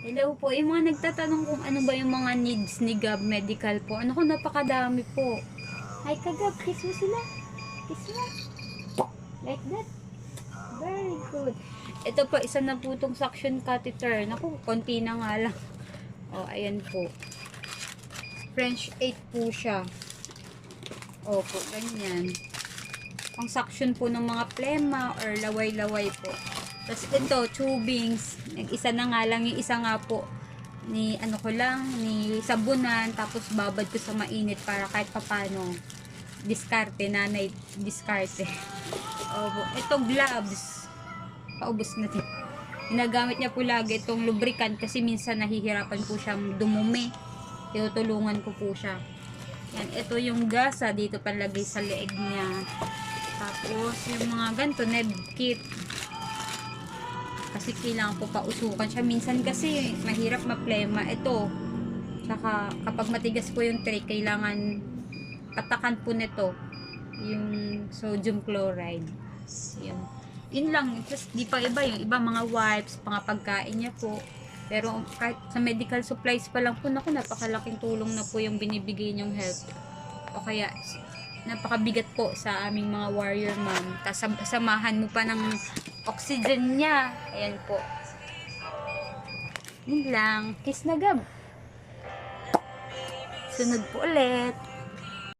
Hello po, yung mga nagtatanong kung ano ba yung mga needs ni Gab Medical po. Ano ko, napakadami po. Hi ka Gab, kiss mo sila. Kiss mo. Like that. Very good. Ito po, isa na po itong suction catheter. Naku, konti na nga lang. O, ayan po. French 8 po siya. Opo, ganyan. Pang suction po ng mga plema or laway-laway po. Tapos ito, tubings. Isa na nga lang, yung isa nga po ni ano ko lang, ni sabunan, tapos babad ko sa mainit para kahit papano diskarte, nanay diskarte. Opo, ito gloves. Paubos na din. Ginagamit niya po lagi itong lubricant kasi minsan nahihirapan po siyang dumumi. Tinutulungan ko po siya. Yan, ito yung gasa dito palagay sa leeg niya. Tapos yung mga ganito, neb kit. Kasi kailangan po pausukan siya. Minsan kasi mahirap maplema. Ito. Saka kapag matigas po yung tray, kailangan patakan po nito yung sodium chloride. Yun. Yun lang. Just, di pa iba. Yung iba mga wipes, mga pagkain niya po. Pero kahit sa medical supplies pa lang po, naku, napakalaking tulong na po yung binibigay niyong help. O kaya, napakabigat po sa aming mga warrior mom. Tapos samahan mo pa ng oxygen niya. Ayan po. Yun lang. Kiss na Gab. Sunod po ulit.